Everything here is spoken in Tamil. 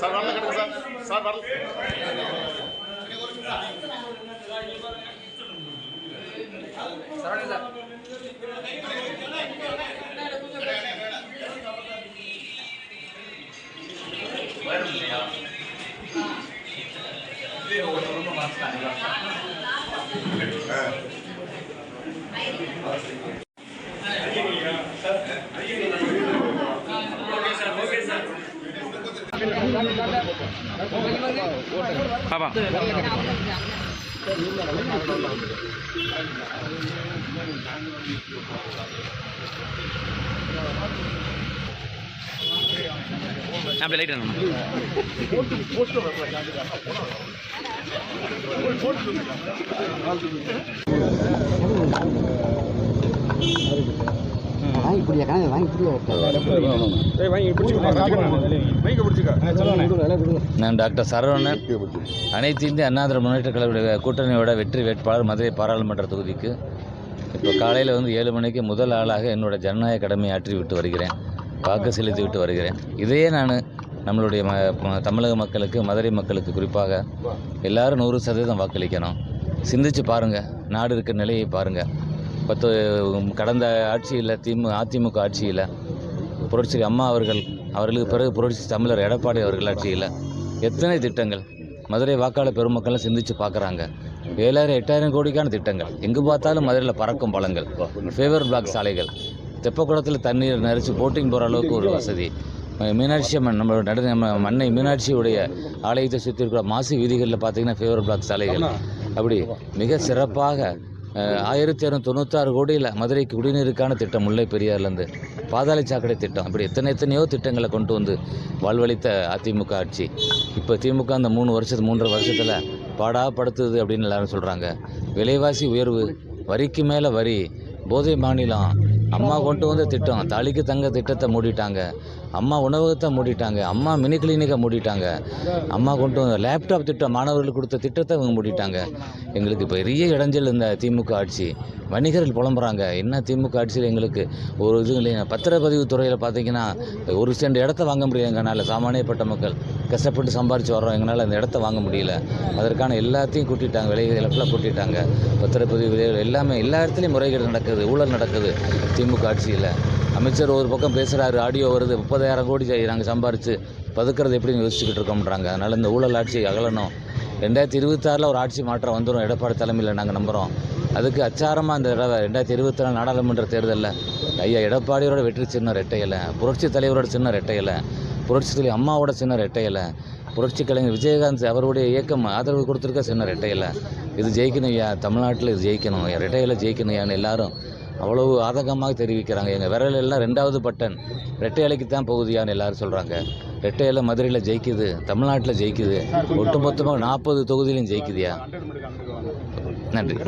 சார் வரல கட்டுங்க சார். சார் வரல. அப்படி லைட் நான் டாக்டர் சரவணன், அனைத்து இந்திய அண்ணா திராவிட முன்னேற்றக் கழக கூட்டணியோட வெற்றி வேட்பாளர் மதுரை பாராளுமன்ற தொகுதிக்கு இப்போ காலையில் 7 மணிக்கு முதல் ஆளாக என்னோட ஜனநாயக கடமையை ஆற்றி விட்டு வருகிறேன், வாக்கு செலுத்தி விட்டு வருகிறேன். இதையே நான் நம்மளுடைய தமிழக மக்களுக்கு, மதுரை மக்களுக்கு குறிப்பாக எல்லோரும் 100% வாக்களிக்கணும். சிந்திச்சு பாருங்கள், நாடு இருக்கிற நிலையை பாருங்கள். கடந்த ஆட்சியில் அதிமுக ஆட்சியில் புரட்சி அம்மா அவர்களுக்கு பிறகு புரட்சி தமிழர் எடப்பாடி அவர்கள் ஆட்சியில் எத்தனை திட்டங்கள் மதுரை வாக்காளர் பெருமக்களை சிந்தித்து பார்க்குறாங்க. 7,000 8,000 கோடிக்கான திட்டங்கள், எங்கே பார்த்தாலும் மதுரையில் பறக்கும் பழங்கள், ஃபேவர் பிளாக் சாலைகள், தெப்பக்குளத்தில் தண்ணீர் நிறச்சி போட்டிங் போகிற அளவுக்கு ஒரு வசதி, மீனாட்சி அம்மன் நம்மளோட மண்ணை மீனாட்சியுடைய ஆலயத்தை சுற்றி இருக்கிற மாசி வீதிகளில் பார்த்திங்கன்னா ஃபேவர் பிளாக் சாலைகள், அப்படி மிக சிறப்பாக 1296 கோடியில் மதுரைக்கு குடிநீருக்கான திட்டம், முல்லை பெரியார்லேருந்து பாதாள சாக்கடை திட்டம், அப்படி எத்தனையோ திட்டங்களை கொண்டு வந்து வாழ்வளித்த அதிமுக ஆட்சி. இப்போ திமுக அந்த 3.5 வருஷத்தில் பாடாப்படுத்துது அப்படின்னு எல்லாரும் சொல்கிறாங்க. விலைவாசி உயர்வு, வரிக்கு மேலே வரி, போதை மாநிலம், அம்மா கொண்டு வந்த திட்டம், தாலிக்கு தங்க திட்டத்தை மூடிட்டாங்க, அம்மா உணவகத்தை மூடிட்டாங்க, அம்மா மினி கிளினிக்கை மூடிட்டாங்க, அம்மா கொண்டு வந்த லேப்டாப் திட்டம், மாணவர்களுக்கு கொடுத்த திட்டத்தை இவங்க மூடிட்டாங்க. எங்களுக்கு பெரிய இடைஞ்சல் இந்த திமுக ஆட்சி. வணிகர்கள் புலம்புறாங்க, என்ன திமுக ஆட்சியில் எங்களுக்கு ஒரு இது இல்லைங்க. பத்திரப்பதிவு துறையில் பார்த்திங்கன்னா 1 சென்ட் இடத்த வாங்க முடியல. எங்களால் சாமானியப்பட்ட மக்கள் கஷ்டப்பட்டு சம்பாரித்து வர்றோம், எங்களால் அந்த இடத்த வாங்க முடியல. அதற்கான எல்லாத்தையும் கூட்டிட்டாங்க, விலைகளெல்லாம் கூட்டிட்டாங்க. பத்திரப்பதிவு விலைகள் எல்லாமே எல்லா இடத்துலையும் முறைகேடு நடக்குது, ஊழல் நடக்குது திமுக ஆட்சியில். அமைச்சர் ஒரு பக்கம் பேசுகிறாரு, ஆடியோ வருது, 30,000 கோடி நாங்கள் சம்பாரித்து பதுக்கிறது எப்படின்னு யோசிச்சுக்கிட்டு இருக்கோம்ன்றாங்க. அதனால் இந்த ஊழல் ஆட்சி அகலணும். 2026 ஒரு ஆட்சி மாற்றம் வந்துடும் எடப்பாடி தலைமையில் நாங்கள் நம்புகிறோம். அதுக்கு அச்சாரமாக இந்த 2024 நாடாளுமன்ற தேர்தலில் ஐயா எடப்பாடியோட வெற்றி சின்ன ரெட்டையில, புரட்சி தலைவரோட சின்ன ரெட்டையில, புரட்சி தலைவர் அம்மாவோட சின்ன ரெட்டையில, புரட்சி கலைஞர் விஜயகாந்த் அவருடைய இயக்கம் ஆதரவு கொடுத்துருக்க சின்ன ரெட்டையில. இது ஜெயிக்கணும் ஐயா, தமிழ்நாட்டில் இது ஜெயிக்கணும், ரெட்டையில ஜெயிக்கணும் ஐயான்னு எல்லாரும் அவ்வளவு ஆதங்கமாக தெரிவிக்கிறாங்க. எங்கள் விரல் எல்லாம் 2வது பட்டன் ரெட்டை இலைக்கு தான் போகுதியான்னு எல்லாரும் சொல்கிறாங்க. ரெட்டை இலை மதுரையில் ஜெயிக்குது, தமிழ்நாட்டில் ஜெயிக்குது, ஒட்டுமொத்தமாக 40 தொகுதியிலையும் ஜெயிக்குதியா. நன்றி.